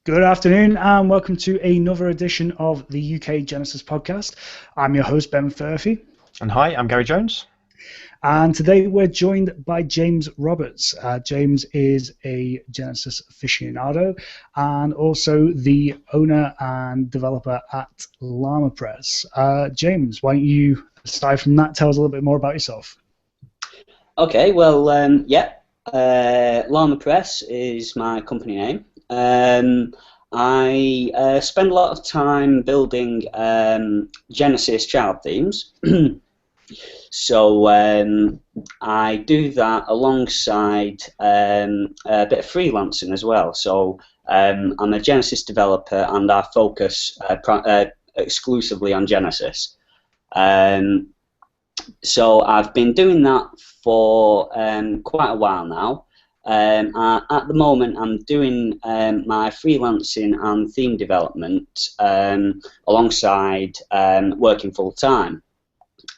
Good afternoon and welcome to another edition of the UK Genesis podcast. I'm your host, Ben Furphy. And hi, I'm Gary Jones. And today we're joined by James Roberts. James is a Genesis aficionado and also the owner and developer at LlamaPress. James, why don't you, aside from that, tell us a little bit more about yourself? Okay, well, LlamaPress is my company name. I spend a lot of time building Genesis child themes. So I do that alongside a bit of freelancing as well. So I'm a Genesis developer and I focus exclusively on Genesis. So I've been doing that for quite a while now. At the moment, I'm doing my freelancing and theme development alongside working full time.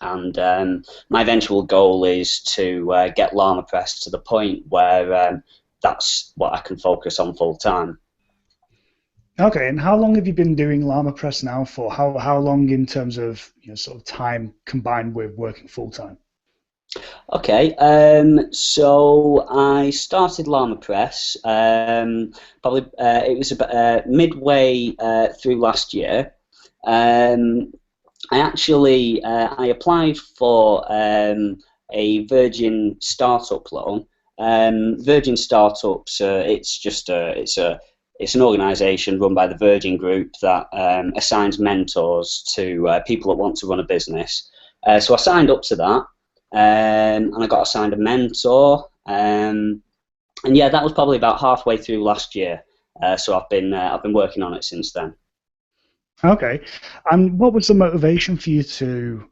And my eventual goal is to get LlamaPress to the point where that's what I can focus on full time. Okay, and how long have you been doing LlamaPress now for? How long in terms of sort of time combined with working full time? Okay, so I started LlamaPress probably it was about midway through last year. I applied for a Virgin startup loan. Virgin Startups, it's an organisation run by the Virgin Group that assigns mentors to people that want to run a business. So I signed up to that, and I got assigned a mentor. And yeah, that was probably about halfway through last year. So I've been working on it since then. Okay, and what was the motivation for you to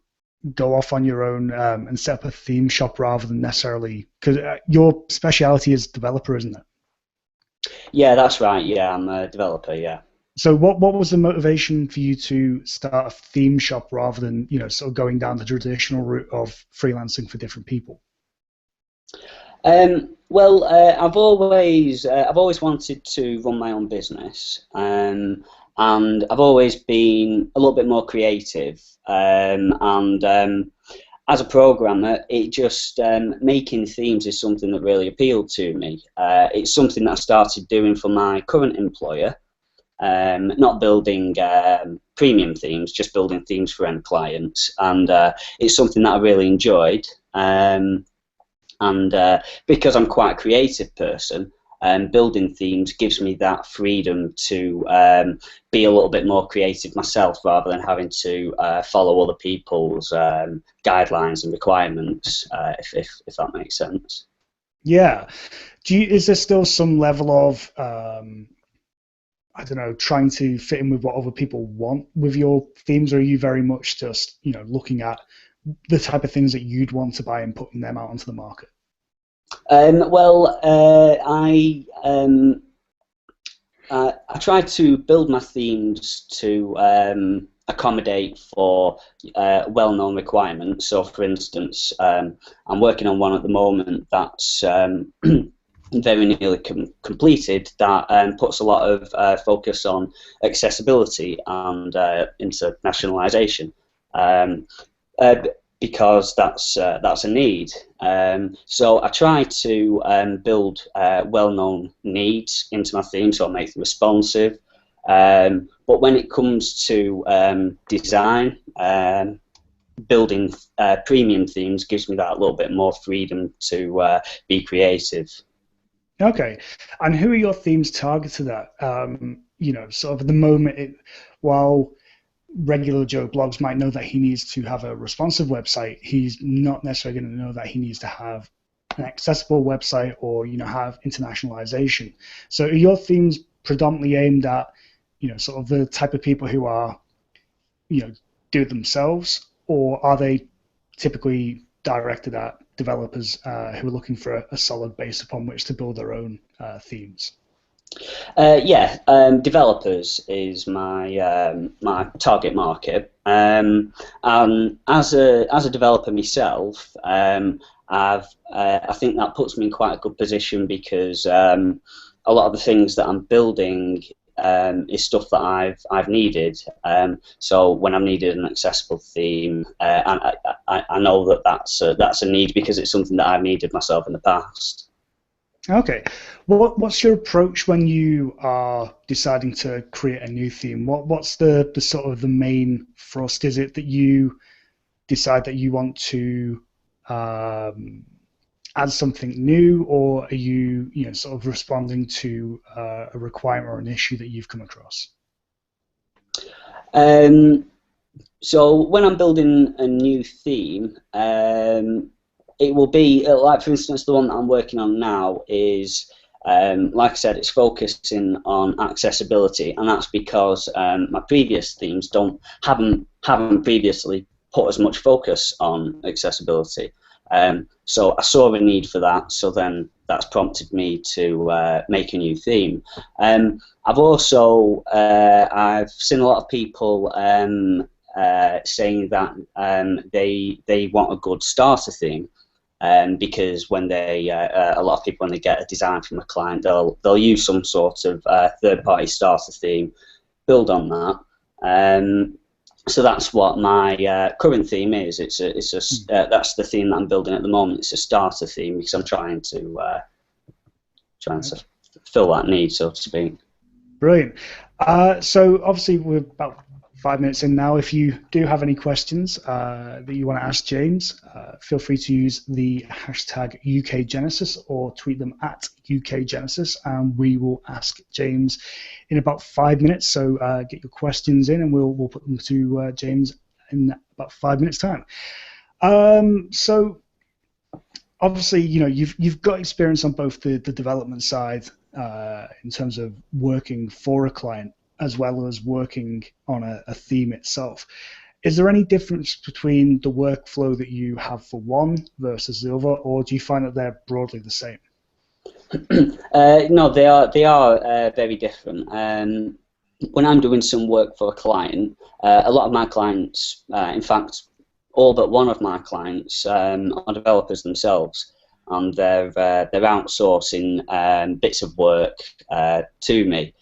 go off on your own and set up a theme shop rather than necessarily, because your speciality is developer, isn't it? Yeah, that's right. Yeah, I'm a developer. Yeah. So what was the motivation for you to start a theme shop rather than sort of going down the traditional route of freelancing for different people? Well, I've always wanted to run my own business, and I've always been a little bit more creative. As a programmer, it just making themes is something that really appealed to me. It's something that I started doing for my current employer, not building premium themes, just building themes for end clients, and it's something that I really enjoyed. And because I'm quite a creative person, building themes gives me that freedom to be a little bit more creative myself rather than having to follow other people's guidelines and requirements, if that makes sense. Yeah. Is there still some level of, I don't know, trying to fit in with what other people want with your themes, or are you very much just, looking at the type of things that you'd want to buy and putting them out onto the market? I try to build my themes to accommodate for well-known requirements. So, for instance, I'm working on one at the moment that's very nearly completed that puts a lot of focus on accessibility and internationalization. Because that's a need. So I try to build well-known needs into my theme, so I make them responsive. But when it comes to design, building premium themes gives me that little bit more freedom to be creative. Okay, and who are your themes targeted at? Sort of at the moment, while regular Joe Blogs might know that he needs to have a responsive website, he's not necessarily going to know that he needs to have an accessible website or have internationalization. So are your themes predominantly aimed at sort of the type of people who are do it themselves, or are they typically directed at developers who are looking for a solid base upon which to build their own themes? Developers is my target market. As a developer myself, I think that puts me in quite a good position because a lot of the things that I'm building is stuff that I've needed. So when I've needed an accessible theme, I know that that's a need because it's something that I've needed myself in the past. Okay. What's your approach when you are deciding to create a new theme? What's the sort of the main thrust? Is it that you decide that you want to add something new, or are you sort of responding to a requirement or an issue that you've come across? So when I'm building a new theme, it will be like, for instance, the one that I'm working on now is, like I said, it's focusing on accessibility, and that's because my previous themes haven't previously put as much focus on accessibility. So I saw a need for that, so then that's prompted me to make a new theme. I've also I've seen a lot of people saying that they want a good starter theme. Because when they, a lot of people, when they get a design from a client, they'll use some sort of third-party starter theme, build on that. So that's what my current theme is. That's the theme that I'm building at the moment. It's a starter theme because I'm trying to fill that need, so to speak. Brilliant. So obviously we're about 5 minutes in now. If you do have any questions that you want to ask James, feel free to use the hashtag UKGenesis or tweet them at UKGenesis, and we will ask James in about 5 minutes. So get your questions in, and we'll put them to James in about 5 minutes' time. So obviously, you've got experience on both the development side in terms of working for a client, as well as working on a theme itself. Is there any difference between the workflow that you have for one versus the other, or do you find that they're broadly the same? No, they are very different. When I'm doing some work for a client, a lot of my clients, in fact, all but one of my clients are developers themselves, and they're outsourcing bits of work to me.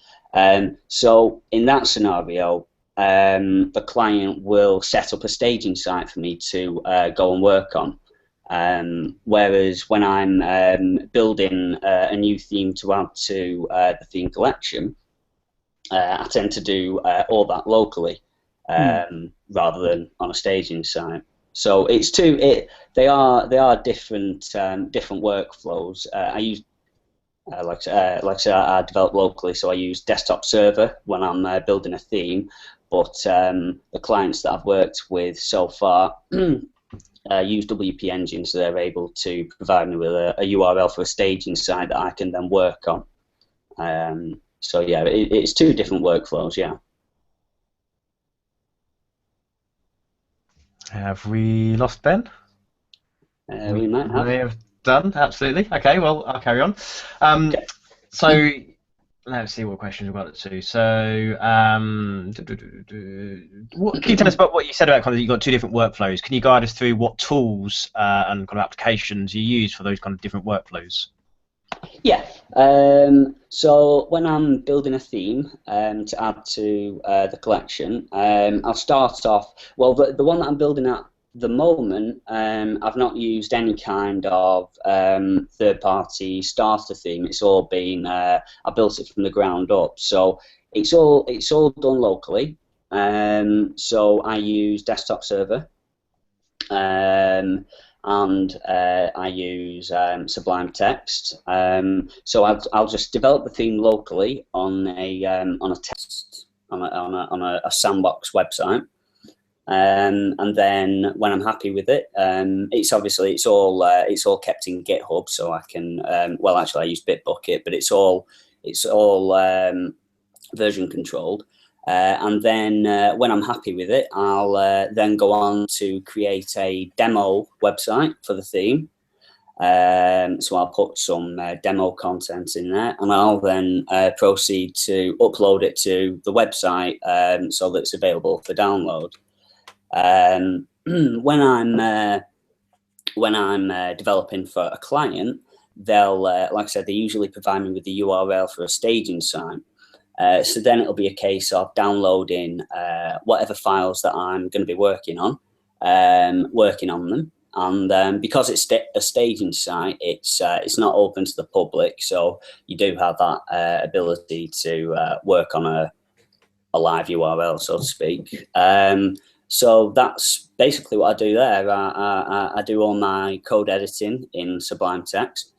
So in that scenario, the client will set up a staging site for me to go and work on. Whereas when I'm building a new theme to add to the theme collection, I tend to do all that locally rather than on a staging site. So it's they are different workflows. I use like I said, I develop locally, so I use desktop server when I'm building a theme. But the clients that I've worked with so far use WP Engine, so they're able to provide me with a URL for a staging site that I can then work on. So yeah, it's two different workflows. Yeah. Have we lost Ben? We might have. Done, absolutely. Okay, well, I'll carry on. Okay. So let's see what questions we've got to. So, what can you tell us about what you said about kind of you've got two different workflows? Can you guide us through what tools and kind of applications you use for those kind of different workflows? Yeah. So when I'm building a theme to add to the collection, I'll start off. Well, the one that I'm building at the moment, I've not used any kind of third-party starter theme. It's all been I built it from the ground up, so it's all done locally. So I use desktop server, and I use Sublime Text. So I'll just develop the theme locally on a sandbox website. And then when I'm happy with it, it's all kept in GitHub, so I can well, actually I use Bitbucket, but it's all version controlled. And then when I'm happy with it, I'll then go on to create a demo website for the theme. So I'll put some demo content in there, and I'll then proceed to upload it to the website so that it's available for download. When I'm developing for a client, they'll like I said, they usually provide me with the URL for a staging site. So then it'll be a case of downloading whatever files that I'm going to be working on them. And because it's a staging site, it's not open to the public, so you do have that ability to work on a live URL, so to speak. So that's basically what I do there. I do all my code editing in Sublime Text,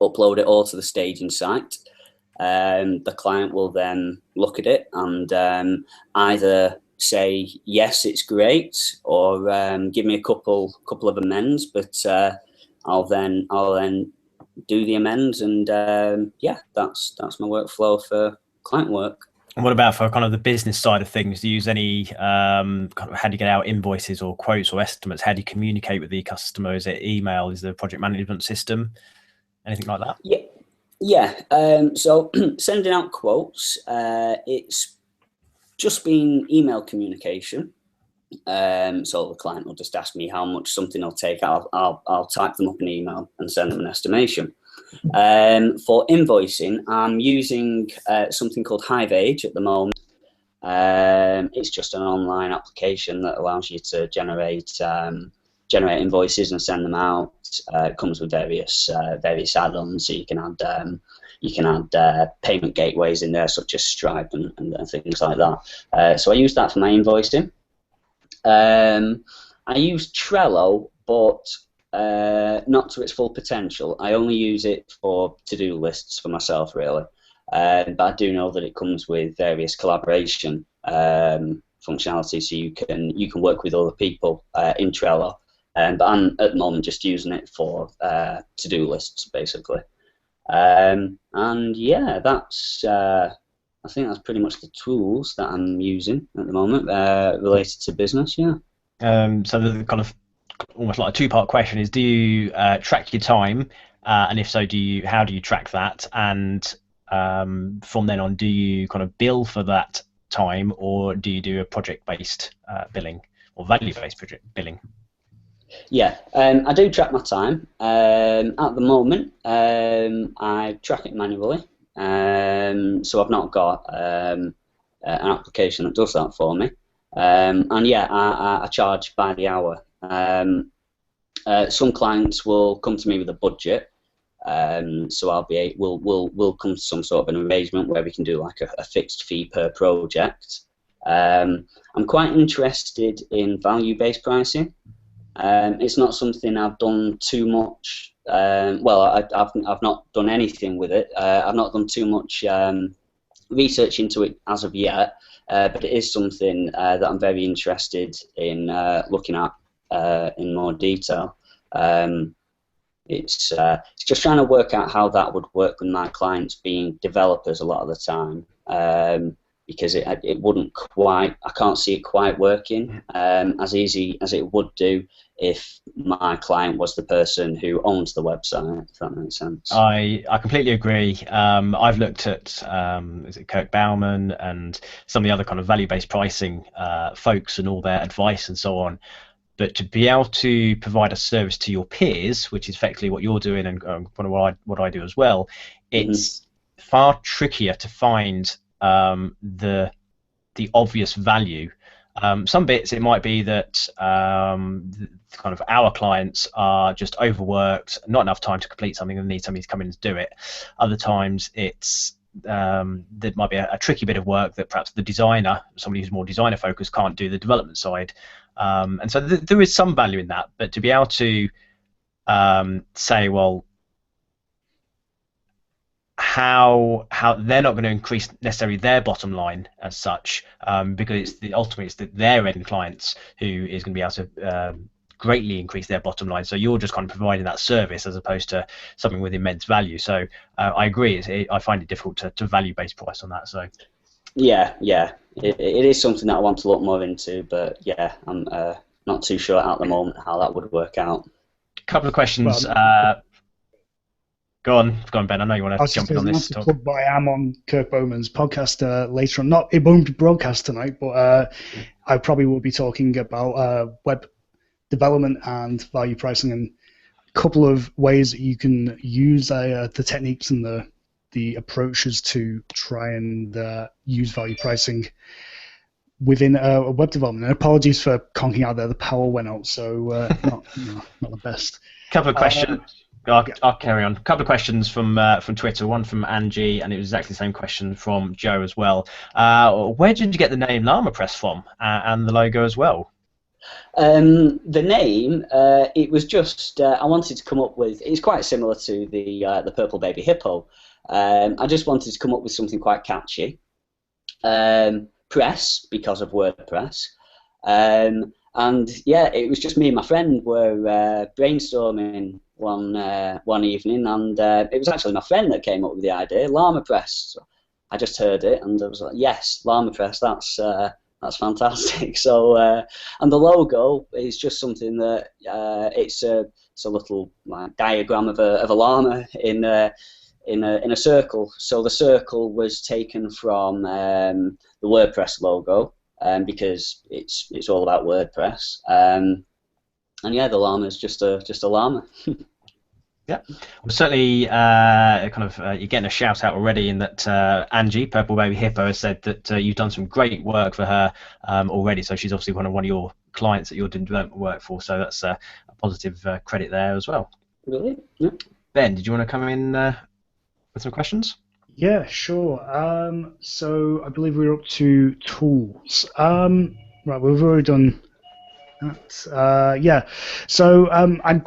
upload it all to the staging site. The client will then look at it and either say yes, it's great, or give me a couple of amends. But I'll then do the amends, and yeah, that's my workflow for client work. And what about for kind of the business side of things? Do you use any kind of, how do you get out invoices or quotes or estimates? How do you communicate with the customer? Is it email? Is there a project management system? Anything like that? Yeah. So sending out quotes, it's just been email communication. So the client will just ask me how much something will take. I'll type them up an email and send them an estimation. For invoicing, I'm using something called HiveAge at the moment. It's just an online application that allows you to generate invoices and send them out. It comes with various add-ons, so you can add payment gateways in there, such as Stripe and things like that. So I use that for my invoicing. I use Trello, but not to its full potential. I only use it for to-do lists for myself, really. But I do know that it comes with various collaboration functionality, so you can work with other people in Trello. But I'm at the moment just using it for to-do lists, basically. And yeah, I think that's pretty much the tools that I'm using at the moment related to business. Yeah. So the kind of almost like a two-part question is: do you track your time, and if so, how do you track that? And from then on, do you kind of bill for that time, or do you do a project-based billing or value-based project billing? Yeah, I do track my time. At the moment, I track it manually, so I've not got an application that does that for me. And yeah, I charge by the hour. Some clients will come to me with a budget, so we'll come to some sort of an arrangement where we can do like a fixed fee per project. I'm quite interested in value-based pricing. It's not something I've done too much. Well, I've not done anything with it. I've not done too much research into it as of yet, but it is something that I'm very interested in looking at in more detail. It's just trying to work out how that would work with my clients being developers a lot of the time. Because it wouldn't quite, I can't see it quite working as easy as it would do if my client was the person who owns the website, if that makes sense. I completely agree. I've looked at is it Kirk Bauman and some of the other kind of value-based pricing folks and all their advice and so on. But to be able to provide a service to your peers, which is effectively what you're doing and what I do as well, it's far trickier to find the obvious value. Some bits it might be that kind of our clients are just overworked, not enough time to complete something, and need somebody to come in and do it. Other times it's there might be a tricky bit of work that perhaps the designer, somebody who's more designer focused, can't do the development side. And so there is some value in that, but to be able to say, well, how they're not going to increase necessarily their bottom line as such, because ultimately it's their end clients who is going to be able to greatly increase their bottom line. So you're just kind of providing that service as opposed to something with immense value. So I agree. I find it difficult to value-based price on that. So yeah, it is something that I want to look more into, but yeah, I'm not too sure at the moment how that would work out. A couple of questions. Go on, Ben. I know you want to jump in on this. But I am on Kirk Bowman's podcast later on. It won't be broadcast tonight, but I probably will be talking about web development and value pricing and a couple of ways that you can use the techniques and the the approaches to try and use value pricing within a web development. And apologies for conking out there. The power went out, so not the best. Couple of questions. I'll carry on. A couple of questions from Twitter. One from Angie, and it was exactly the same question from Joe as well. Where did you get the name LlamaPress from, and the logo as well? The name, it was just I wanted to come up with. It's quite similar to the Purple Baby Hippo. I just wanted to come up with something quite catchy. Press, because of WordPress. And yeah, it was just me and my friend were brainstorming one evening, and it was actually my friend that came up with the idea, LlamaPress. So I just heard it, and I was like, yes, LlamaPress, that's fantastic. So and the logo is just something that it's a little diagram of a llama in a circle. So the circle was taken from the WordPress logo, because it's all about WordPress. And yeah, the llama is just a llama. Yeah, well, certainly, you're getting a shout out already in that Angie, Purple Baby Hippo, has said that you've done some great work for her already. So she's obviously one of your clients that you're doing development work for. So that's a positive credit there as well. Really? Yeah. Ben, did you want to come in with some questions? Yeah, sure. So I believe we're up to tools. Right, we've already done that. Yeah. So I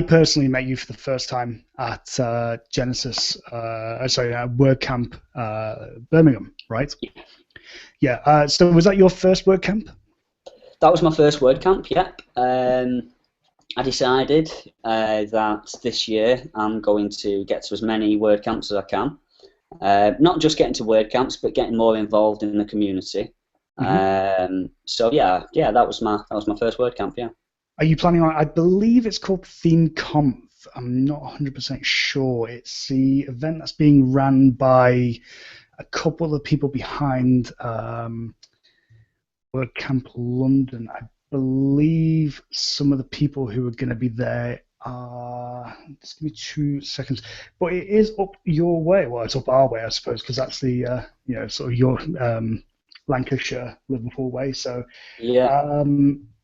personally met you for the first time at Genesis, WordCamp Birmingham, right? Yeah. So was that your first WordCamp? That was my first WordCamp, yeah. I decided that this year I'm going to get to as many WordCamps as I can. Not just getting to WordCamps, but getting more involved in the community. Mm-hmm. So yeah, that was my first WordCamp, yeah. Are you planning on? I believe it's called ThemeConf. I'm not 100% sure. It's the event that's being ran by a couple of people behind WordCamp London. I believe some of the people who are going to be there are. Just give me 2 seconds. But it is up your way. Well, it's up our way, I suppose, because that's the sort of your Lancashire, Liverpool way. So yeah.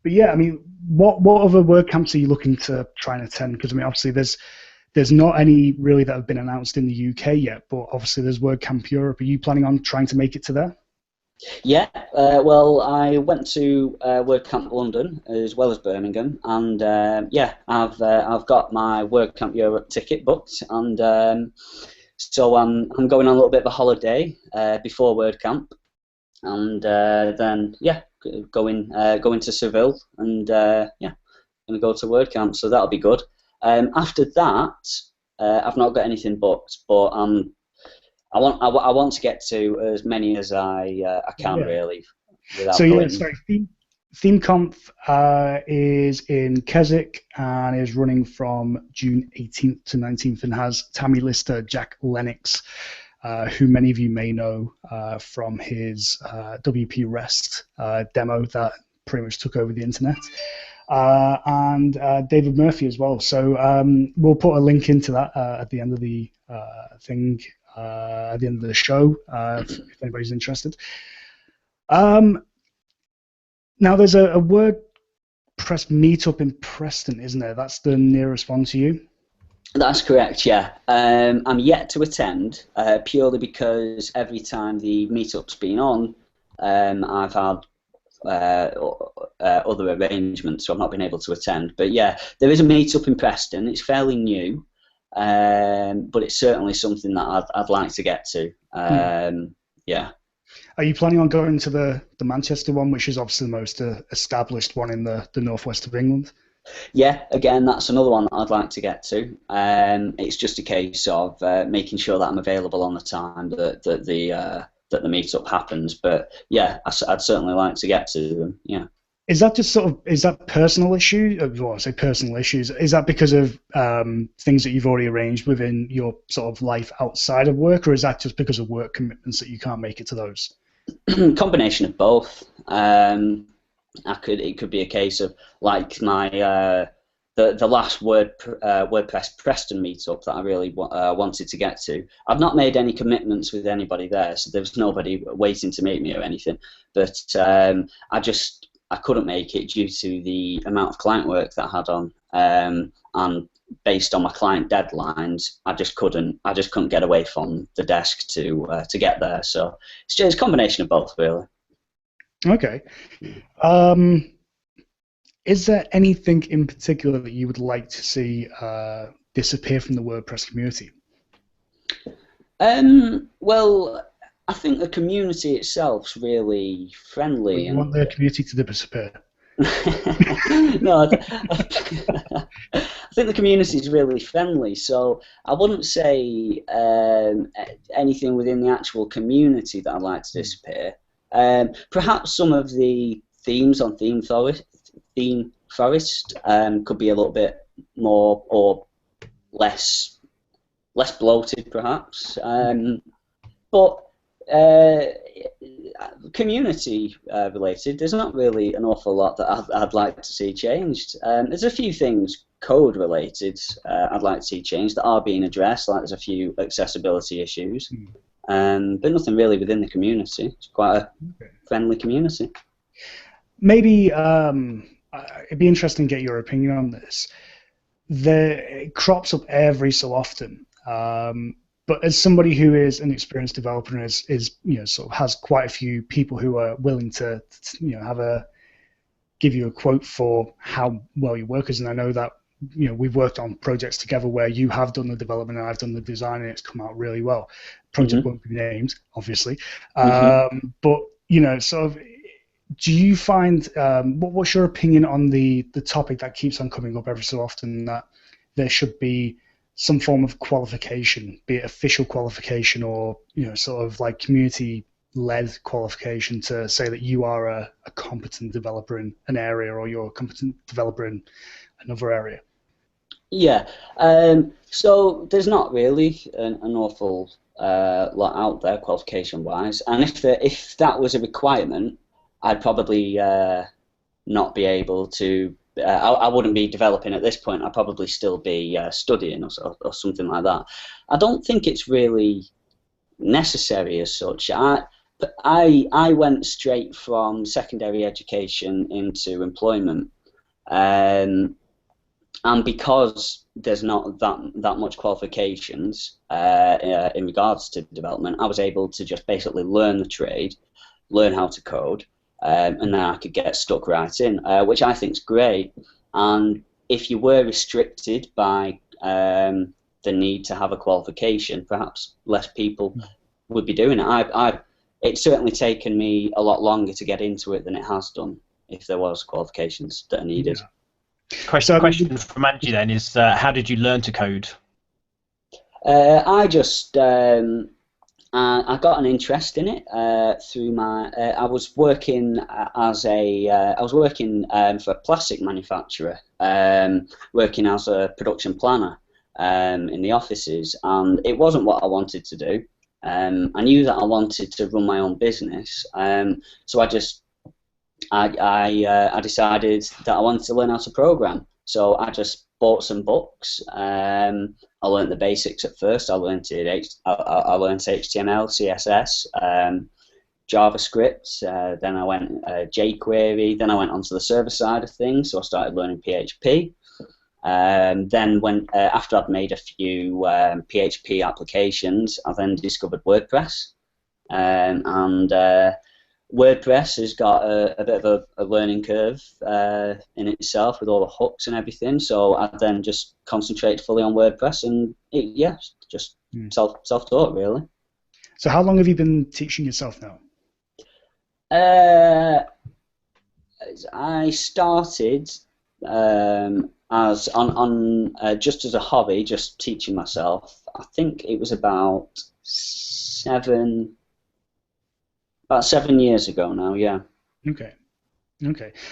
But yeah, I mean, what other WordCamps are you looking to try and attend? Because I mean, obviously there's not any really that have been announced in the UK yet, but obviously there's WordCamp Europe. Are you planning on trying to make it to there? Yeah, well, I went to WordCamp London as well as Birmingham, and I've got my WordCamp Europe ticket booked, and so I'm going on a little bit of a holiday before WordCamp, and then going to Seville, and going to go to WordCamp, so that'll be good. After that, I've not got anything booked, but I want to get to as many as I can, really. So yeah, sorry. ThemeConf is in Keswick and is running from June 18th to 19th, and has Tammy Lister, Jack Lennox, who many of you may know from his WP REST demo that pretty much took over the internet, and David Murphy as well. So we'll put a link into that at the end of the thing. At the end of the show, if anybody's interested. Now, there's a WordPress meetup in Preston, isn't there? That's the nearest one to you? That's correct, yeah. I'm yet to attend, purely because every time the meetup's been on, I've had other arrangements, so I've not been able to attend. But yeah, there is a meetup in Preston. It's fairly new. But it's certainly something that I'd like to get to. Yeah. Are you planning on going to the Manchester one, which is obviously the most established one in the northwest of England? Yeah, again, that's another one that I'd like to get to. It's just a case of making sure that I'm available on the time that the meetup happens. But yeah, I'd certainly like to get to them. Yeah. Is that just is that personal issue? Well, I say personal issues. Is that because of things that you've already arranged within your sort of life outside of work, or is that just because of work commitments that you can't make it to those? Combination of both. It could be a case of like my the last WordPress Preston meetup that I really wanted to get to. I've not made any commitments with anybody there, so there was nobody waiting to meet me or anything. But I couldn't make it due to the amount of client work that I had on, and based on my client deadlines, I just couldn't get away from the desk to get there. So it's just a combination of both, really. Okay. Is there anything in particular that you would like to see disappear from the WordPress community? Well, I think the community itself's really friendly. You want the community to disappear? No, I think the community is really friendly, so I wouldn't say anything within the actual community that I'd like to disappear. Perhaps some of the themes on Theme Forest could be a little bit more or less bloated, perhaps, but community related, there's not really an awful lot that I'd like to see changed. There's a few things code related I'd like to see changed that are being addressed, like there's a few accessibility issues, but nothing really within the community. It's quite a friendly community. Maybe it'd be interesting to get your opinion on this. It crops up every so often. But as somebody who is an experienced developer and is sort of has quite a few people who are willing to give you a quote for how well your work is, and I know that we've worked on projects together where you have done the development and I've done the design and it's come out really well. Project won't be named, obviously, but sort of. Do you find what's your opinion on the topic that keeps on coming up every so often, that there should be some form of qualification, be it official qualification or sort of like community-led qualification, to say that you are a competent developer in an area or you're a competent developer in another area? Yeah. So there's not really an awful lot out there qualification-wise, and if that was a requirement, I'd probably not be able to. I wouldn't be developing at this point. I'd probably still be studying or something like that. I don't think it's really necessary as such. I went straight from secondary education into employment, and because there's not that much qualifications in regards to development, I was able to just basically learn the trade, learn how to code. And then I could get stuck right in, which I think is great. And if you were restricted by the need to have a qualification, perhaps less people would be doing it. It's certainly taken me a lot longer to get into it than it has done if there was qualifications that are needed. Yeah. Question from Angie then is, how did you learn to code? I just... I got an interest in it through my. I was working for a plastic manufacturer, working as a production planner in the offices, and it wasn't what I wanted to do. I knew that I wanted to run my own business, so I decided that I wanted to learn how to program. So I just bought some books. I learned the basics at first. I learned HTML, CSS, JavaScript. Then I went jQuery. Then I went onto the server side of things. So I started learning PHP. Then after I'd made a few PHP applications, I then discovered WordPress. And WordPress has got a bit of a learning curve in itself with all the hooks and everything, so I then just concentrated fully on WordPress, and just self-taught really. So how long have you been teaching yourself now? I started just as a hobby, just teaching myself. I think it was about 7 years ago now, yeah. Okay.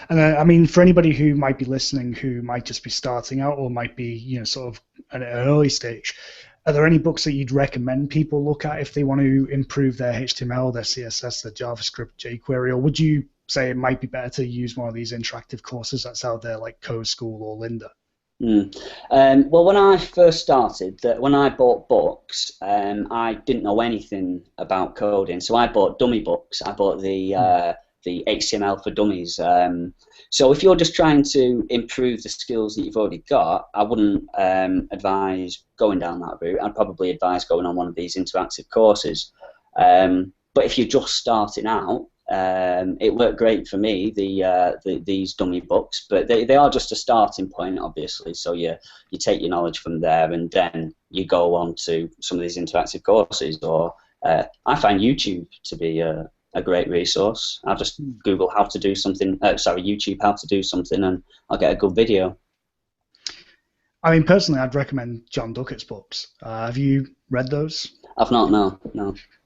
And I mean, for anybody who might be listening, who might just be starting out or might be, sort of at an early stage, are there any books that you'd recommend people look at if they want to improve their HTML, their CSS, their JavaScript, jQuery, or would you say it might be better to use one of these interactive courses that's out there like Code School or Lynda? Well, when I first started, when I bought books, I didn't know anything about coding, so I bought dummy books. I bought the HTML for Dummies. So if you're just trying to improve the skills that you've already got, I wouldn't advise going down that route. I'd probably advise going on one of these interactive courses. But if you're just starting out, it worked great for me, these dummy books, but they are just a starting point, obviously. So you take your knowledge from there, and then you go on to some of these interactive courses. Or I find YouTube to be a great resource. I'll just Google how to do something. YouTube how to do something, and I'll get a good video. I mean, personally, I'd recommend John Duckett's books. Have you read those? I've not, no.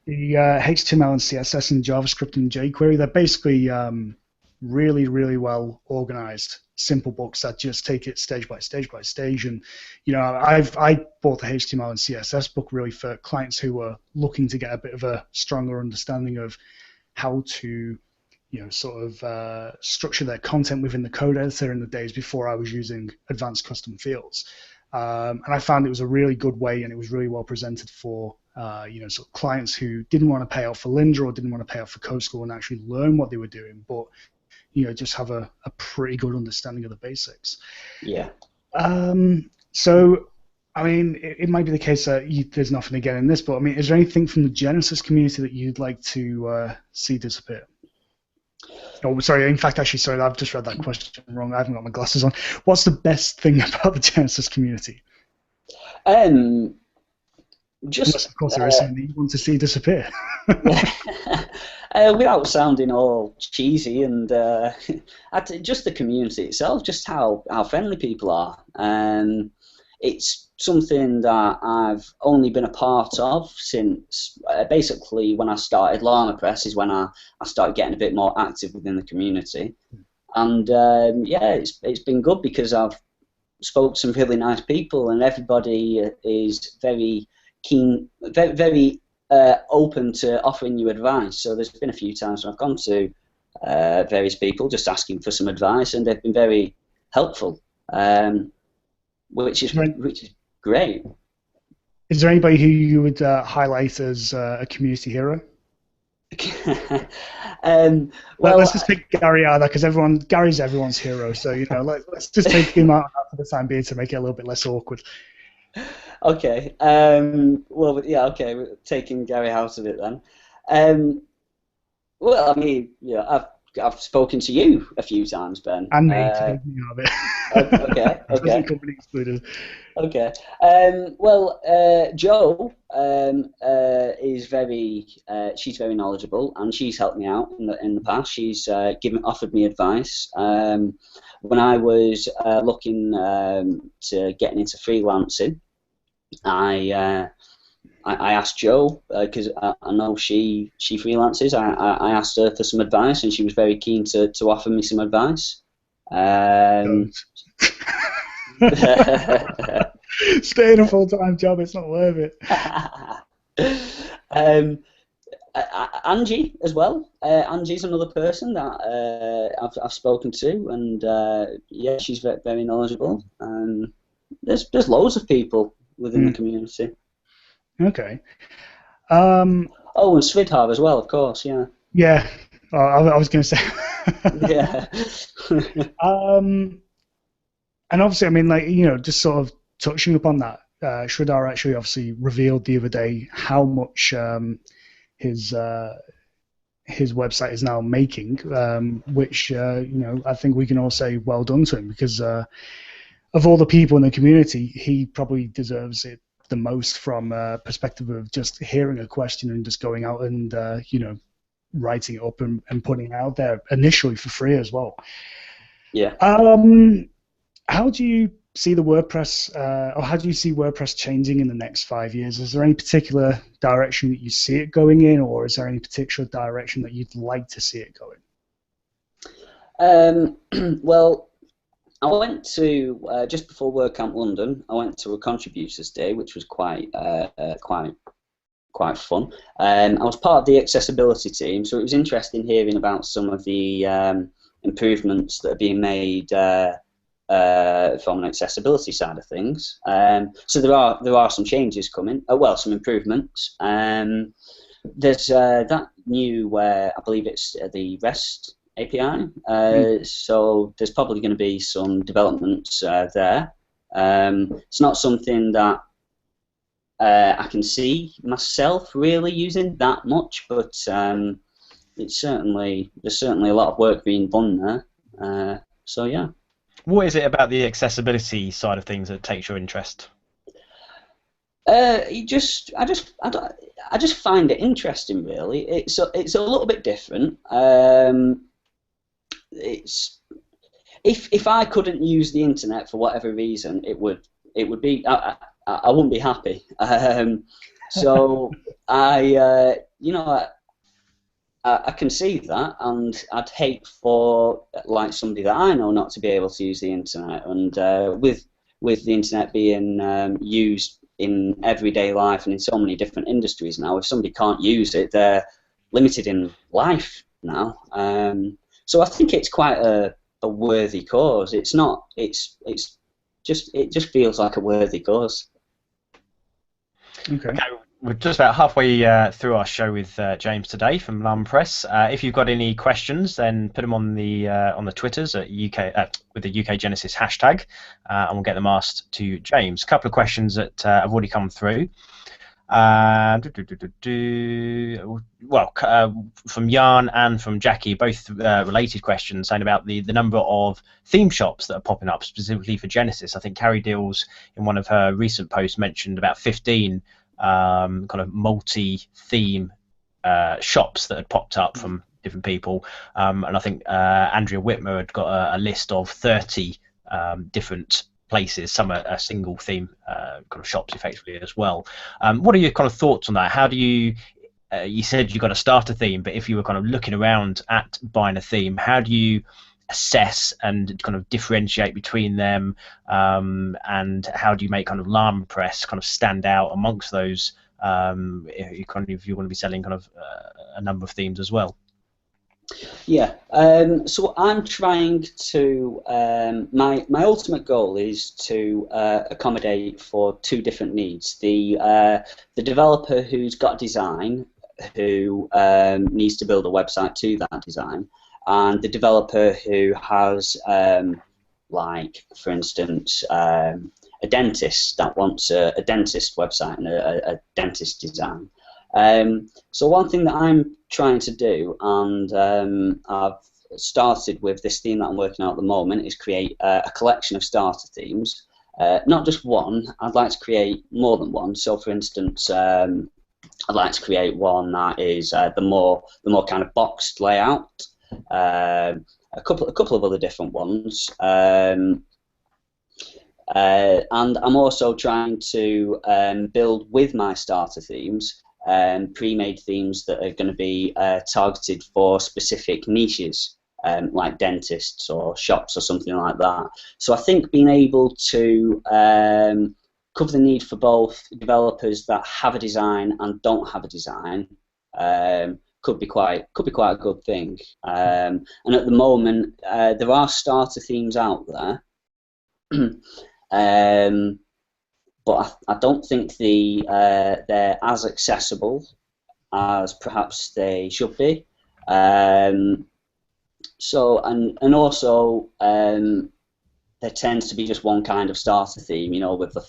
The HTML and CSS and JavaScript and jQuery, they're basically really, really well organized, simple books that just take it stage by stage by stage. And I bought the HTML and CSS book really for clients who were looking to get a bit of a stronger understanding of how to sort of structure their content within the code editor in the days before I was using advanced custom fields. And I found it was a really good way, and it was really well presented for sort of clients who didn't want to pay out for Lynda or didn't want to pay out for Code School and actually learn what they were doing, but just have a pretty good understanding of the basics. Yeah. So, I mean, it might be the case that there's nothing again in this, but I mean, is there anything from the Genesis community that you'd like to see disappear? Oh, sorry. In fact, actually, sorry, I've just read that question wrong. I haven't got my glasses on. What's the best thing about the Genesis community? Unless, of course, there is something that you want to see disappear. Without sounding all cheesy, and just the community itself, just how friendly people are. It's something that I've only been a part of since basically when I started Llama Press is when I started getting a bit more active within the community. And it's been good because I've spoke to some really nice people, and everybody is very keen, very open to offering you advice. So there's been a few times when I've gone to various people just asking for some advice, and they've been very helpful, which is great. Is there anybody who you would highlight as a community hero? Well, let's just pick Gary out of that because Gary's everyone's hero. So let's just take him out for the time being to make it a little bit less awkward. Okay. Well, yeah. Okay. We're taking Gary out of it then. Well, I mean, I've spoken to you a few times, Ben. And me to take me out of it. Okay. Company excluded. Okay. Well, Jo is she's very knowledgeable, and she's helped me out in the past. She's offered me advice. When I was looking to getting into freelancing, I asked Jo because I know she freelances. I asked her for some advice, and she was very keen to offer me some advice. Stay in a full-time job, it's not worth it. Angie as well. Angie's another person that I've spoken to, and she's very, very knowledgeable. There's loads of people within the community. Okay. And Svidhar as well, of course. Yeah. Yeah. I was going to say. Yeah. And obviously, I mean, just sort of touching upon that, Sridhar actually obviously revealed the other day how much his website is now making, which I think we can all say well done to him because of all the people in the community, he probably deserves it the most from a perspective of just hearing a question and just going out and writing it up and putting it out there initially for free as well. Yeah. How do you see the WordPress, or how do you see WordPress changing in the next 5 years? Is there any particular direction that you see it going in, or is there any particular direction that you'd like to see it going? Well, I went to just before WordCamp London. I went to a contributors day, which was quite fun. I was part of the accessibility team, so it was interesting hearing about some of the improvements that are being made from an accessibility side of things. So there are some changes coming. Well, some improvements. There's that new, I believe it's the REST API. So there's probably going to be some developments there. It's not something that I can see myself really using that much, but there's certainly a lot of work being done there. So yeah. What is it about the accessibility side of things that takes your interest? I just find it interesting. Really, it's a little bit different. It's if I couldn't use the internet for whatever reason, it would be I wouldn't be happy. So I can see that, and I'd hate for like somebody that I know not to be able to use the internet. And with the internet being used in everyday life and in so many different industries now, if somebody can't use it, they're limited in life now. So I think it's quite a worthy cause. It's not. It just feels like a worthy cause. Okay. We're just about halfway through our show with James today from Llama Press. If you've got any questions, then put them on the Twitters at UK with the UK Genesis hashtag, and we'll get them asked to James. A couple of questions that have already come through. Well, from Jan and from Jackie, both related questions, saying about the number of theme shops that are popping up specifically for Genesis. I think Carrie Deals in one of her recent posts mentioned about 15 kind of multi-theme shops that had popped up from different people, and I think Andrea Whitmer had got a list of 30 different places. Some are single theme kind of shops effectively as well. What are your kind of thoughts on that? How do you you said you got a starter theme, but if you were kind of looking around at buying a theme, how do you assess and kind of differentiate between them, and how do you make kind of Llama Press kind of stand out amongst those, if you want to be selling kind of a number of themes as well? Yeah, so I'm trying to, my ultimate goal is to accommodate for two different needs. The developer who's got design, who needs to build a website to that design, and the developer who has, like, for instance, a dentist that wants a dentist website and a dentist design. So one thing that I'm trying to do, and I've started with this theme that I'm working on at the moment, is create a collection of starter themes. Not just one, I'd like to create more than one. So for instance, I'd like to create one that is the more kind of boxed layout. A couple of other different ones. And I'm also trying to build with my starter themes pre-made themes that are going to be targeted for specific niches, like dentists or shops or something like that. So I think being able to cover the need for both developers that have a design and don't have a design could be quite a good thing. And at the moment, there are starter themes out there. But I don't think they're as accessible as perhaps they should be. So and also there tends to be just one kind of starter theme, you know, with the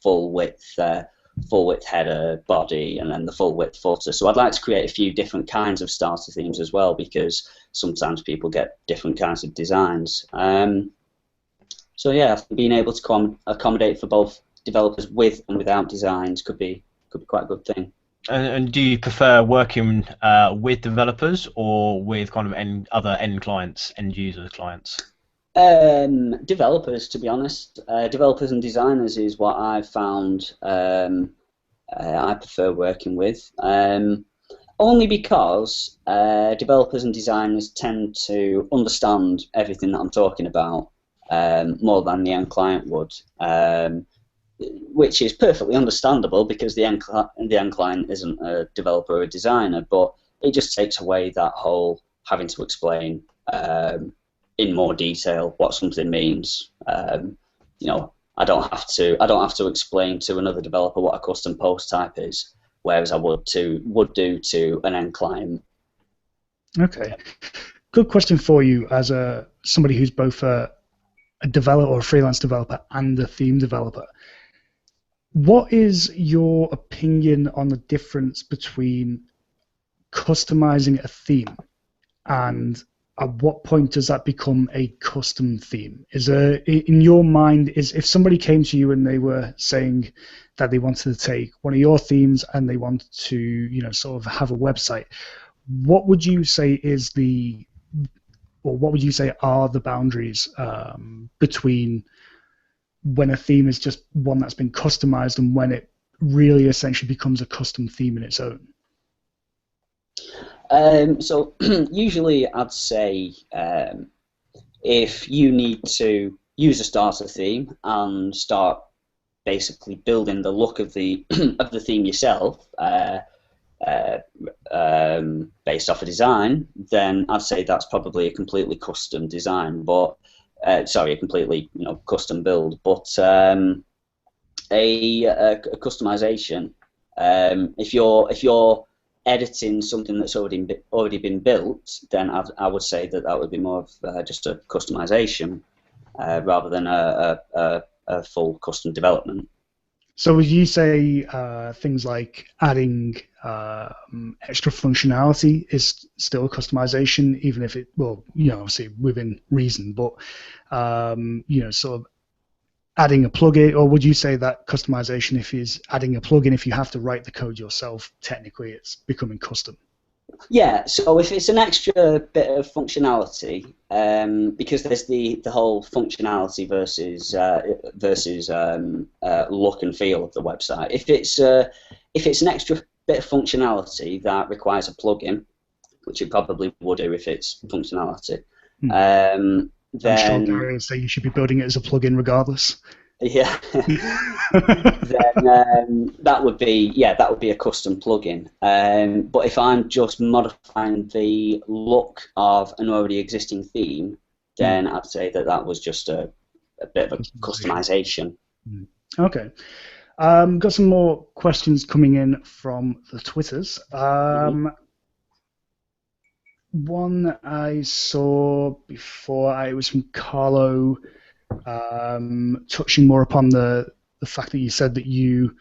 full width header, body, and then the full width footer. So I'd like to create a few different kinds of starter themes as well, because sometimes people get different kinds of designs. So yeah, being able to accommodate for both developers with and without designs could be quite a good thing. And do you prefer working with developers or with kind of other end clients, end user clients? Developers, to be honest. Developers and designers is what I've found I prefer working with. Only because developers and designers tend to understand everything that I'm talking about more than the end client would. Which is perfectly understandable, because the end client isn't a developer or a designer, but it just takes away that whole having to explain in more detail what something means. You know, I don't have to explain to another developer what a custom post type is, whereas I would do to an end client. Okay, good question for you as somebody who's both a developer or a freelance developer and a theme developer. What is your opinion on the difference between customizing a theme and at what point does that become a custom theme? Is there, in your mind, if somebody came to you and they were saying that they wanted to take one of your themes and they wanted to, you know, sort of have a website, what would you say what would you say are the boundaries between when a theme is just one that's been customized and when it really essentially becomes a custom theme in its own? So usually I'd say if you need to use a starter theme and start basically building the look of the of the theme yourself based off a design, then I'd say that's probably a completely custom design, but a completely custom build. But a customization, if you're editing something that's already been built, then I would say that would be more of just a customization rather than a full custom development. So would you say things like adding extra functionality is still a customization, even if it, well, obviously within reason, but sort of adding a plugin, or would you say that customization, if is adding a plugin, if you have to write the code yourself, technically it's becoming custom? Yeah, so if it's an extra bit of functionality, because there's the whole functionality versus look and feel of the website. If it's an extra bit of functionality that requires a plugin, which it probably would do if it's functionality, then I'm sure Gary would say you should be building it as a plugin regardless. Yeah. Then that would be a custom plugin. But if I'm just modifying the look of an already existing theme, then I'd say that was just a bit of a customization. Okay. Got some more questions coming in from the Twitters. One I saw before, it was from Carlo, touching more upon the fact that you said that you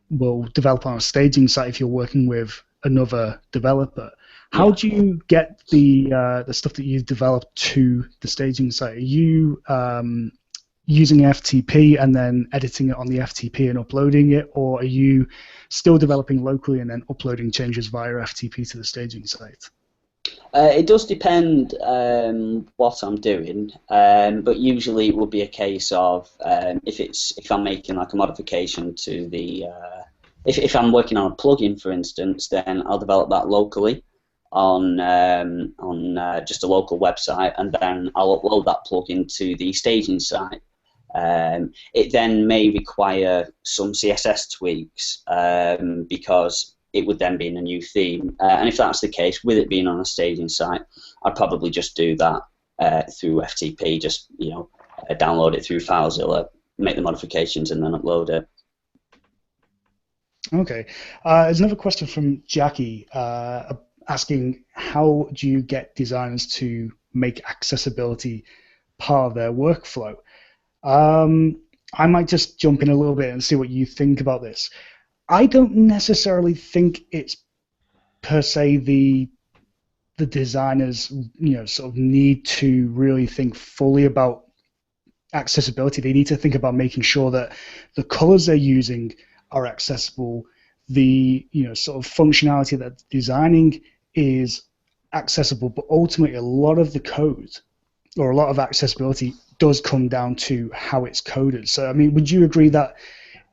will develop on a staging site if you're working with another developer. How do you get the stuff that you've developed to the staging site? Are you using FTP and then editing it on the FTP and uploading it, or are you still developing locally and then uploading changes via FTP to the staging site? It does depend what I'm doing, but usually it will be a case of if I'm making like a modification to the if I'm working on a plugin, for instance, then I'll develop that locally on just a local website, and then I'll upload that plugin to the staging site. It then may require some CSS tweaks because it would then be in a new theme. And if that's the case, with it being on a staging site, I'd probably just do that through FTP, just download it through FileZilla, make the modifications, and then upload it. Okay. There's another question from Jackie asking, how do you get designers to make accessibility part of their workflow? I might just jump in a little bit and see what you think about this. I don't necessarily think it's per se the designers sort of need to really think fully about accessibility. They need to think about making sure that the colors they're using are accessible, the sort of functionality that they're designing is accessible, but ultimately a lot of the code or a lot of accessibility does come down to how it's coded. So I mean, would you agree that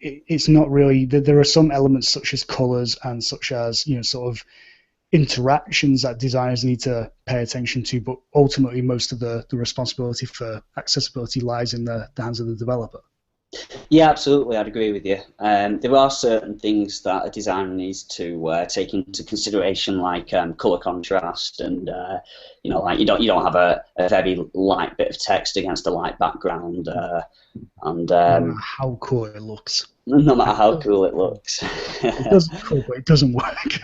it's not really that there are some elements such as colors and such as sort of interactions that designers need to pay attention to, but ultimately most of the responsibility for accessibility lies in the hands of the developer? Yeah, absolutely. I'd agree with you. There are certain things that a designer needs to take into consideration, like color contrast, and like you don't have a very light bit of text against a light background, and No matter how cool it looks. no matter how cool it looks. It does look cool, but it doesn't work.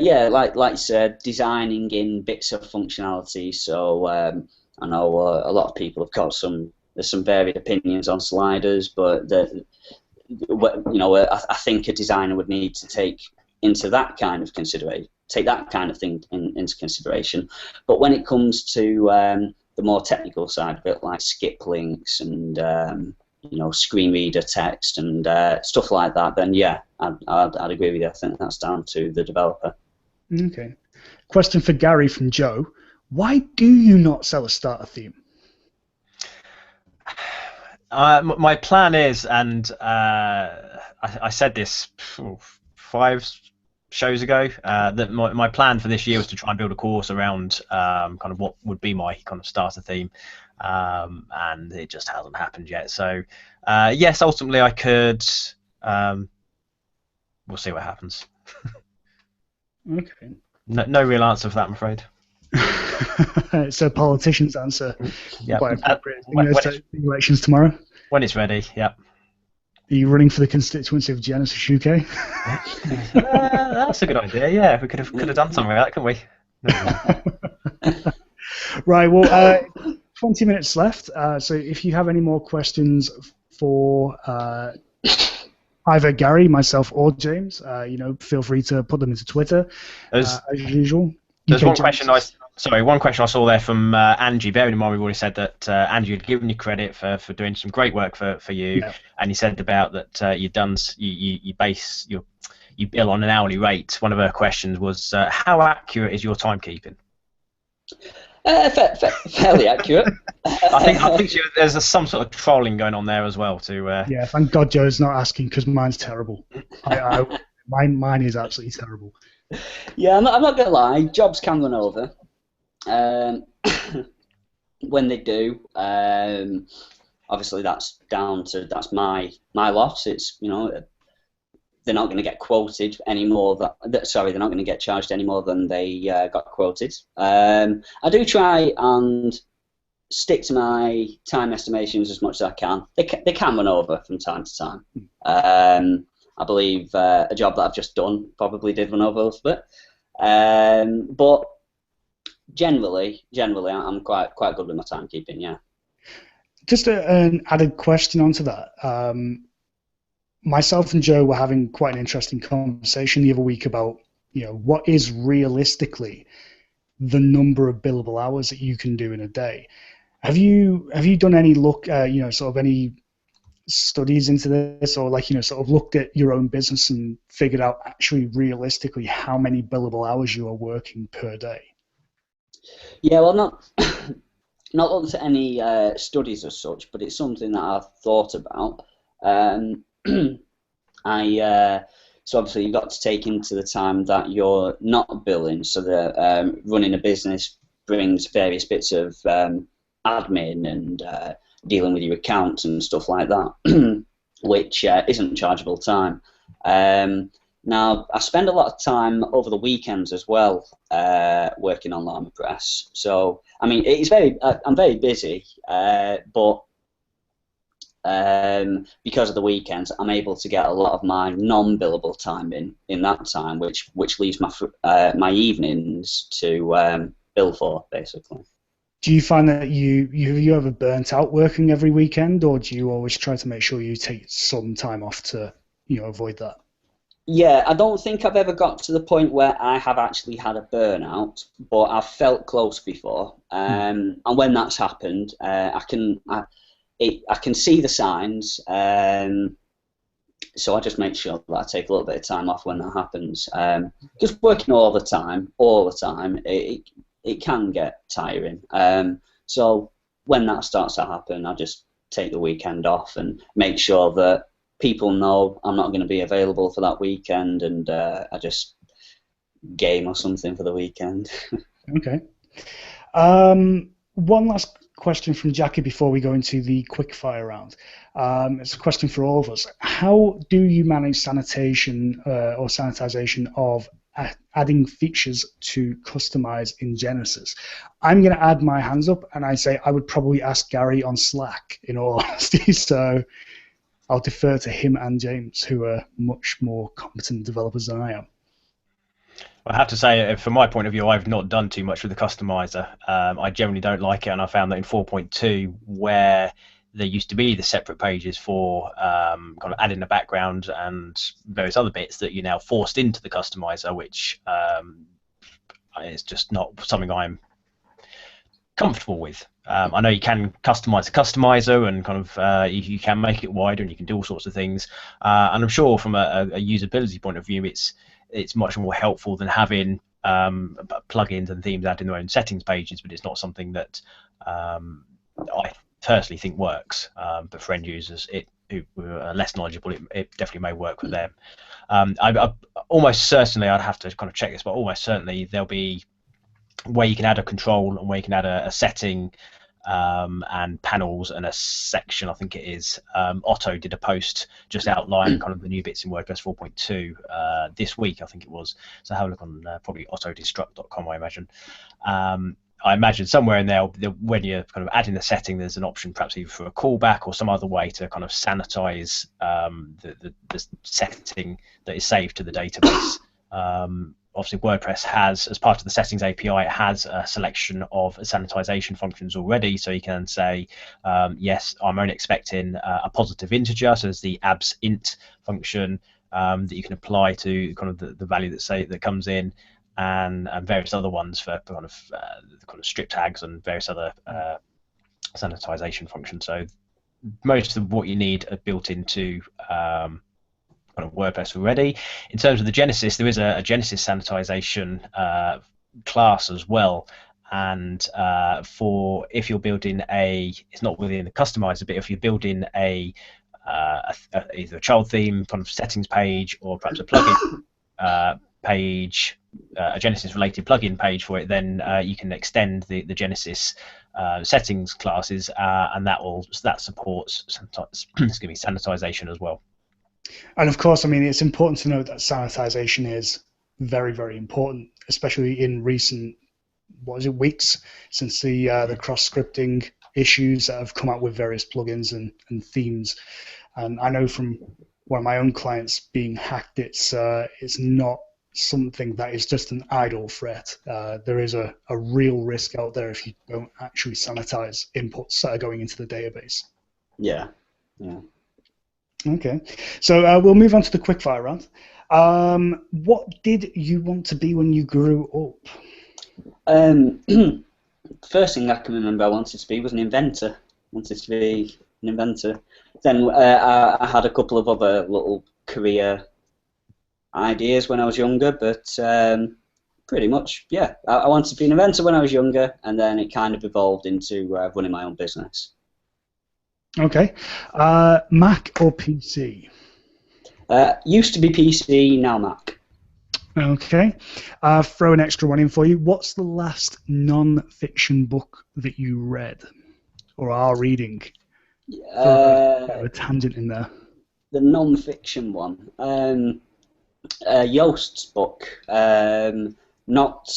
Yeah, like you said, designing in bits of functionality. So I know a lot of people have got there's some varied opinions on sliders, but I think a designer would need to take that kind of thing into consideration. But when it comes to the more technical side of it, like skip links and screen reader text and stuff like that, then yeah, I'd agree with you. I think that's down to the developer. Okay. Question for Gary from Joe. Why do you not sell a starter theme? My plan is, and I said this 5 shows ago, that my plan for this year was to try and build a course around kind of what would be my kind of starter theme, and it just hasn't happened yet. So yes, ultimately I could. We'll see what happens. Okay. No real answer for that, I'm afraid. It's a politician's answer. Yeah. Quite appropriate. The elections tomorrow. When it's ready, yeah. Are you running for the constituency of Giannis Shuke? That's a good idea. Yeah, we could have done something like that, couldn't we? Right. Well, 20 minutes left. So if you have any more questions for either Gary, myself, or James, feel free to put them into Twitter as usual. There's one question I saw there from Angie. Bearing in mind we've already said that Angie had given you credit for doing some great work for you, yeah. And you said about that you bill on an hourly rate. One of her questions was how accurate is your timekeeping? Fairly accurate. I think there's some sort of trolling going on there as well. Yeah, thank God Joe's not asking because mine's terrible. Mine is absolutely terrible. Yeah, I'm not gonna lie. Jobs can run over. When they do, obviously that's my loss. It's they're not going to get quoted any more. They're not going to get charged any more than they got quoted. I do try and stick to my time estimations as much as I can. They can run over from time to time. I believe a job that I've just done probably did run over a little bit, but generally, I'm quite good with my timekeeping. Yeah. Just an added question onto that. Myself and Joe were having quite an interesting conversation the other week about what is realistically the number of billable hours that you can do in a day. Have you done any look sort of any studies into this, or sort of looked at your own business and figured out actually realistically how many billable hours you are working per day? Yeah, well, not looked at any studies as such, but it's something that I've thought about. So obviously you've got to take into the time that you're not billing, so that running a business brings various bits of admin and dealing with your accounts and stuff like that, which isn't chargeable time. Now, I spend a lot of time over the weekends as well working on Llama Press. So, I mean, I'm very busy, but because of the weekends, I'm able to get a lot of my non-billable time in that time, which leaves my evenings to bill for, basically. Do you find that you ever burnt out working every weekend, or do you always try to make sure you take some time off to avoid that? Yeah, I don't think I've ever got to the point where I have actually had a burnout, but I've felt close before. And when that's happened, I can see the signs. So I just make sure that I take a little bit of time off when that happens. Because working all the time, it can get tiring. So when that starts to happen, I just take the weekend off and make sure that people know I'm not going to be available for that weekend, and I just game or something for the weekend. Okay. One last question from Jackie before we go into the quickfire round. It's a question for all of us. How do you manage sanitation or sanitization of adding features to customize in Genesis? I'm going to add my hands up, and I say I would probably ask Gary on Slack, in all honesty. So I'll defer to him and James, who are much more competent developers than I am. I have to say, from my point of view, I've not done too much with the customizer. I generally don't like it, and I found that in 4.2, where there used to be the separate pages for kind of adding the background and various other bits, that you're now forced into the customizer, which is just not something I'm comfortable with. I know you can customize the customizer, and kind of you can make it wider, and you can do all sorts of things. And I'm sure from a usability point of view, it's much more helpful than having plugins and themes adding their own settings pages, but it's not something that I personally think works. But for end users who are less knowledgeable, it definitely may work for them. I almost certainly, I'd have to kind of check this, but almost certainly there'll be where you can add a control and where you can add a setting and panels and a section, I think it is. Otto did a post just outlining kind of the new bits in WordPress 4.2 this week, I think it was. So have a look on probably autodestruct.com, I imagine. I imagine somewhere in there, when you're kind of adding the setting, there's an option perhaps either for a callback or some other way to kind of sanitize the setting that is saved to the database. Obviously, WordPress has, as part of the settings API, it has a selection of sanitization functions already. So you can say, yes, I'm only expecting a positive integer. So there's the abs int function that you can apply to kind of the value that comes in, and various other ones for kind of strip tags and various other sanitization functions. So most of what you need are built into kind of WordPress already. In terms of the Genesis, there is a Genesis sanitization class as well, and for if you're building it's not within the customizer, but if you're building either a child theme kind of settings page, or perhaps a plugin page, a Genesis related plugin page for it, then you can extend the Genesis settings classes, and that supports sanitization as well. And of course, I mean, it's important to note that sanitization is very, very important, especially in recent, weeks since the cross-scripting issues that have come out with various plugins and themes. And I know from one of my own clients being hacked, it's not something that is just an idle threat. There is a real risk out there if you don't actually sanitize inputs that are going into the database. Yeah. Okay, so we'll move on to the quickfire round. What did you want to be when you grew up? First thing I can remember I wanted to be was an inventor. Then I had a couple of other little career ideas when I was younger, but pretty much, yeah. I wanted to be an inventor when I was younger, and then it kind of evolved into running my own business. Okay. Mac or PC? Used to be PC, now Mac. Okay. Throw an extra one in for you. What's the last non-fiction book that you read or are reading? A tangent in there. The non-fiction one. Yost's book. Not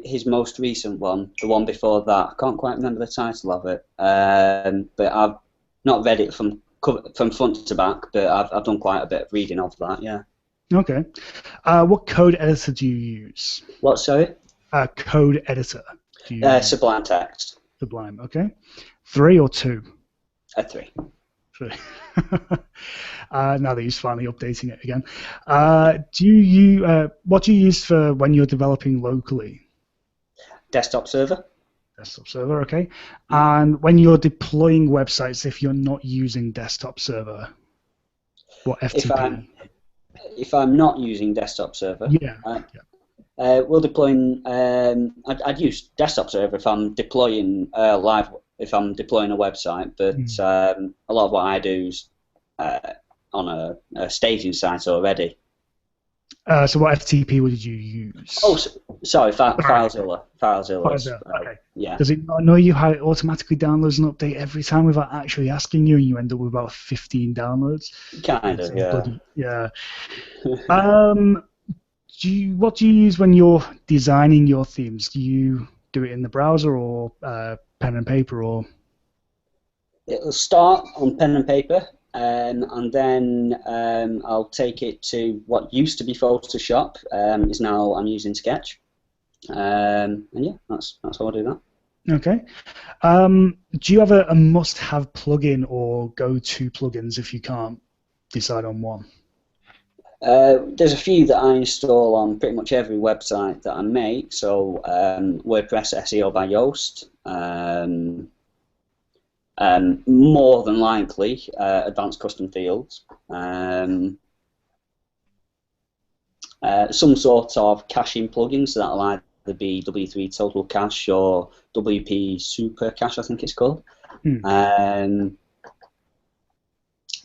his most recent one, the one before that. I can't quite remember the title of it, but I've not read it from front to back, but I've done quite a bit of reading of that, yeah. Okay. What code editor do you use? What, sorry? Code editor. Do you Sublime Text. Sublime, okay. 3 or 2? 3. 3. Now that he's finally updating it again. What do you use for when you're developing locally? Desktop server. Desktop server, okay. And when you're deploying websites, if you're not using desktop server, what FTP? If I'm not using desktop server, we're deploying. I'd use desktop server if I'm deploying live. If I'm deploying a website, but a lot of what I do is on a staging site already. So what FTP would you use? Oh, sorry, FileZilla. FileZilla. Okay. Yeah. Does it not annoy you how it automatically downloads an update every time without actually asking you, and you end up with about 15 downloads? Kind of, yeah. Yeah. What do you use when you're designing your themes? Do you do it in the browser or pen and paper, or? It'll start on pen and paper, and then I'll take it to what used to be Photoshop. Is now I'm using Sketch, and yeah, that's how I do that. Okay. Do you have a must-have plugin or go-to plugins if you can't decide on one? There's a few that I install on pretty much every website that I make. So WordPress SEO by Yoast. More than likely, advanced custom fields. Some sort of caching plugins that'll either be W3 Total Cache or WP Super Cache, I think it's called.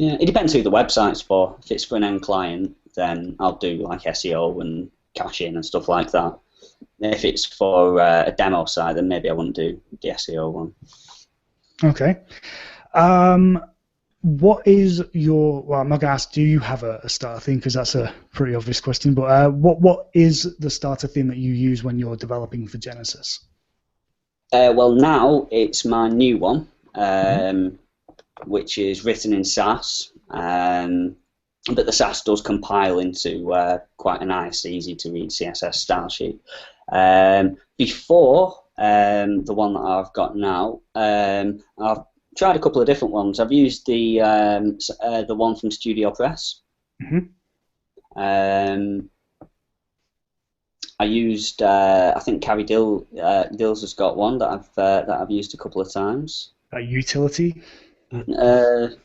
Yeah, it depends who the website's for. If it's for an end client, then I'll do like SEO and caching and stuff like that. If it's for a demo site, then maybe I wouldn't do the SEO one. Okay. What is your? Well, I'm not gonna ask. Do you have a starter theme? Because that's a pretty obvious question. But what is the starter theme that you use when you're developing for Genesis? Well, now it's my new one. Which is written in Sass, but the Sass does compile into quite a nice, easy-to-read CSS style sheet. Before the one that I've got now, I've tried a couple of different ones. I've used the one from Studio Press. I used, I think Carrie Dills has got one that I've used a couple of times. Utility. There's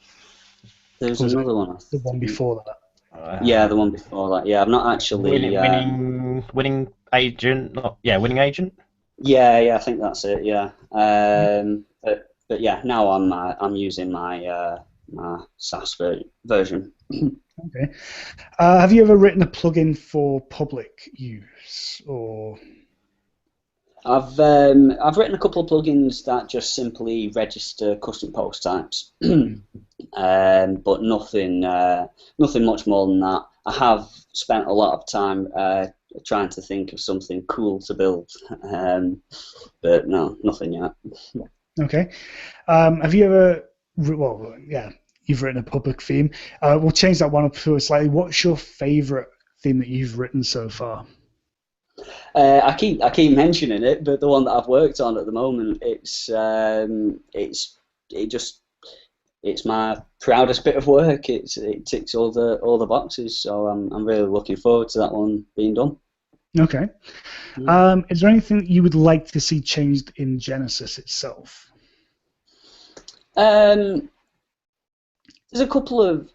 another one. The one before that. Yeah, the one before that. Yeah, I've not actually. Winning agent. Winning agent. Yeah, I think that's it. Yeah, but yeah, now I'm using my my Sass version. Okay. Have you ever written a plugin for public use, or? I've written a couple of plugins that just simply register custom post types, but nothing much more than that. I have spent a lot of time trying to think of something cool to build, but no, nothing yet. Okay. Have you ever? Well, yeah, you've written a public theme. We'll change that one up slightly. What's your favourite theme that you've written so far? I keep mentioning it, but the one that I've worked on at the moment, it's my proudest bit of work. It ticks all the boxes, so I'm really looking forward to that one being done. Okay. Is there anything that you would like to see changed in Genesis itself? There's a couple of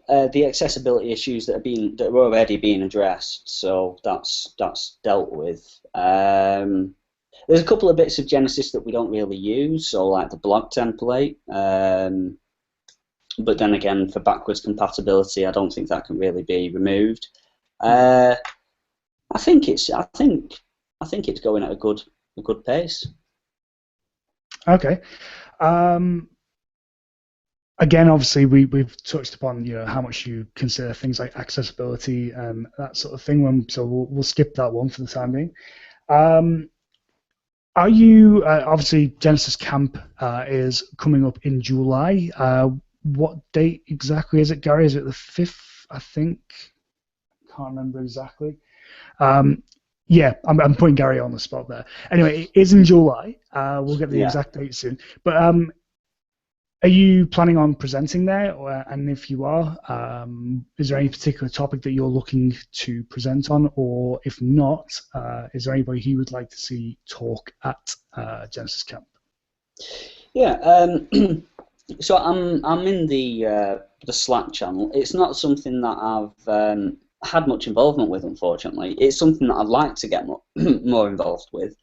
the accessibility issues that are already being addressed, so that's dealt with. There's a couple of bits of Genesis that we don't really use, so like the blog template. But then again, for backwards compatibility, I don't think that can really be removed. I think it's going at a good pace. Okay. Again, obviously, we've touched upon how much you consider things like accessibility and that sort of thing. So we'll skip that one for the time being. Are you obviously Genesis Camp is coming up in July? What date exactly is it, Gary? Is it the 5th? I think. Can't remember exactly. Yeah, I'm putting Gary on the spot there. Anyway, it is in July. We'll get the exact date soon. But are you planning on presenting there? And if you are, is there any particular topic that you're looking to present on? Or if not, is there anybody who you would like to see talk at Genesis Camp? Yeah, so I'm in the Slack channel. It's not something that I've had much involvement with, unfortunately. It's something that I'd like to get more involved with.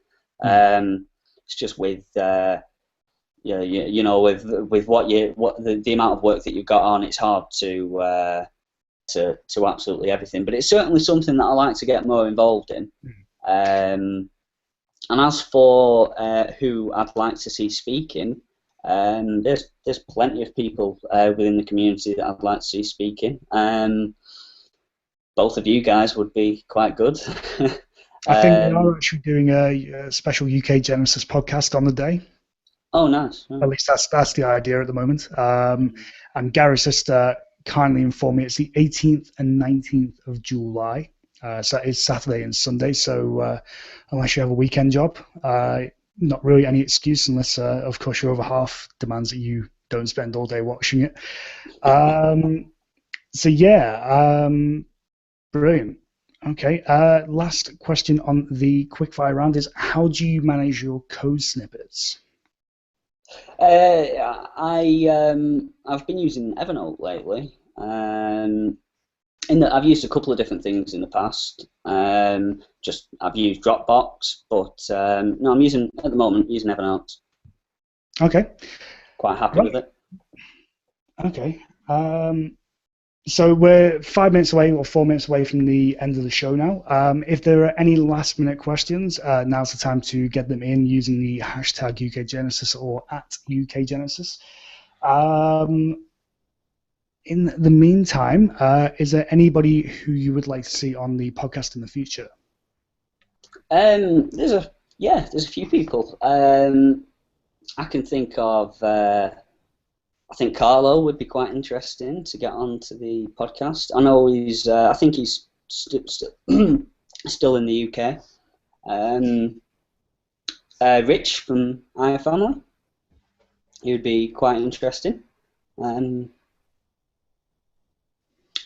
It's just with with what the amount of work that you've got on, it's hard to to absolutely everything. But it's certainly something that I like to get more involved in. And as for who I'd like to see speaking, there's plenty of people within the community that I'd like to see speaking. Both of you guys would be quite good. I think we are actually doing a special UK Genesis podcast on the day. Oh, nice. At least that's the idea at the moment. And Gary's sister kindly informed me it's the 18th and 19th of July. So it's Saturday and Sunday. So unless you have a weekend job, not really any excuse unless, of course, your other half demands that you don't spend all day watching it. So yeah, brilliant. Okay, last question on the quickfire round is: how do you manage your code snippets? I've been using Evernote lately. I've used a couple of different things in the past. I've used Dropbox, but no, I'm using at the moment using Evernote. Okay. Quite happy with it. Okay. So we're 5 minutes away or 4 minutes away from the end of the show now. If there are any last-minute questions, now's the time to get them in using the hashtag UKGenesis or at UKGenesis. In the meantime, is there anybody who you would like to see on the podcast in the future? There's a few people. I can think of. I think Carlo would be quite interesting to get onto the podcast. I know he's. I think he's still in the UK. Rich from iFamily. He would be quite interesting. I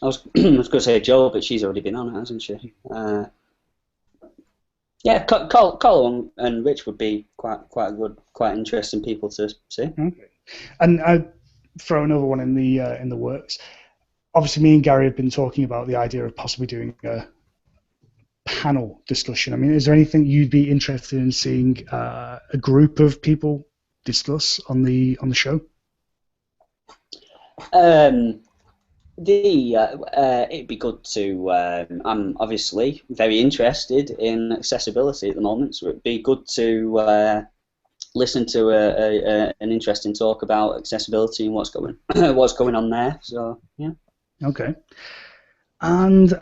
was going to say Jo, but she's already been on it, hasn't she? Yeah, Carlo and Rich would be quite good, quite interesting people to see. Okay. And throw another one in the works. Obviously, me and Gary have been talking about the idea of possibly doing a panel discussion. I mean, is there anything you'd be interested in seeing a group of people discuss on the show? It'd be good to. I'm obviously very interested in accessibility at the moment, so it'd be good to listen to an interesting talk about accessibility and what's going on there. So yeah. Okay. And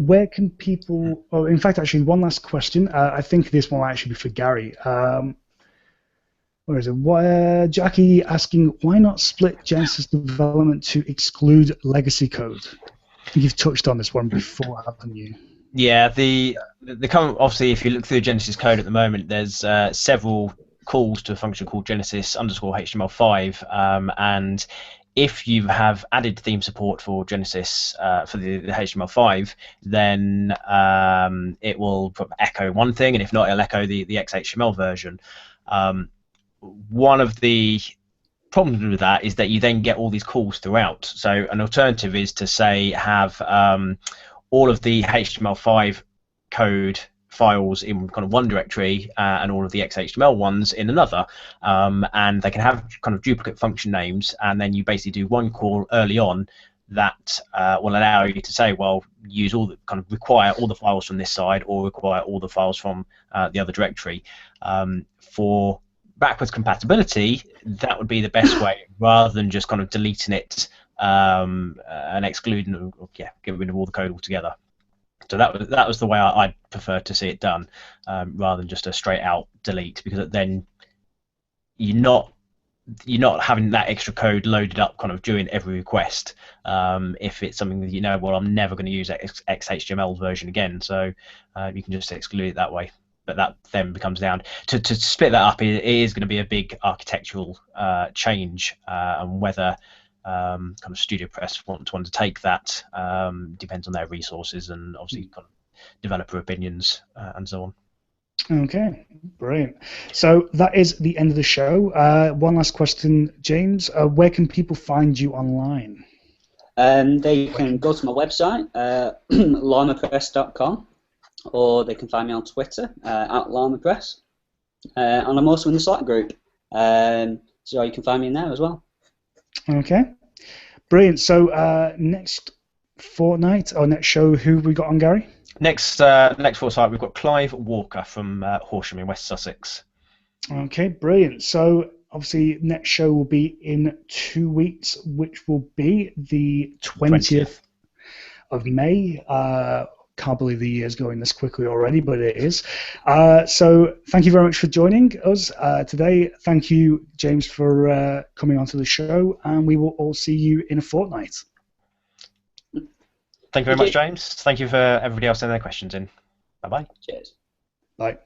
where can people? Oh, in fact, actually, one last question. I think this one might actually be for Gary. Where is it? Jackie asking, why not split Genesis development to exclude legacy code? I think you've touched on this one before, haven't you? Yeah, the current, obviously, if you look through Genesis code at the moment, there's several calls to a function called Genesis_HTML5, and if you have added theme support for Genesis for the HTML5, then it will echo one thing, and if not, it'll echo the XHTML version. One of the problems with that is that you then get all these calls throughout. So an alternative is to say have all of the HTML5 code files in kind of one directory and all of the XHTML ones in another, and they can have kind of duplicate function names, and then you basically do one call early on that will allow you to say, well, use all the kind of require all the files from this side or require all the files from the other directory. For backwards compatibility, that would be the best way, rather than just kind of deleting it and excluding, or getting rid of all the code altogether. So that was the way I'd prefer to see it done, rather than just a straight out delete, because then you're not having that extra code loaded up kind of during every request. If it's something that well, I'm never going to use XHTML version again, so you can just exclude it that way. But that then becomes down to split that up. It is going to be a big architectural change, and whether kind of StudioPress want to undertake that depends on their resources and obviously kind of developer opinions and so on. Okay, brilliant. So that is the end of the show. One last question, James. Where can people find you online? They can go to my website, llamapress.com, or they can find me on Twitter at llamapress, and I'm also in the Slack group, so you can find me in there as well. Okay, brilliant. So next fortnight or next show, who have we got on, Gary? Next foresight, we've got Clive Walker from Horsham in West Sussex. Okay, brilliant. So obviously, next show will be in 2 weeks, which will be the 20th of May. Can't believe the year's going this quickly already, but it is. So thank you very much for joining us today. Thank you, James, for coming onto the show, and we will all see you in a fortnight. Thank you very much, James. Thank you for everybody else sending their questions in. Bye-bye. Cheers. Bye.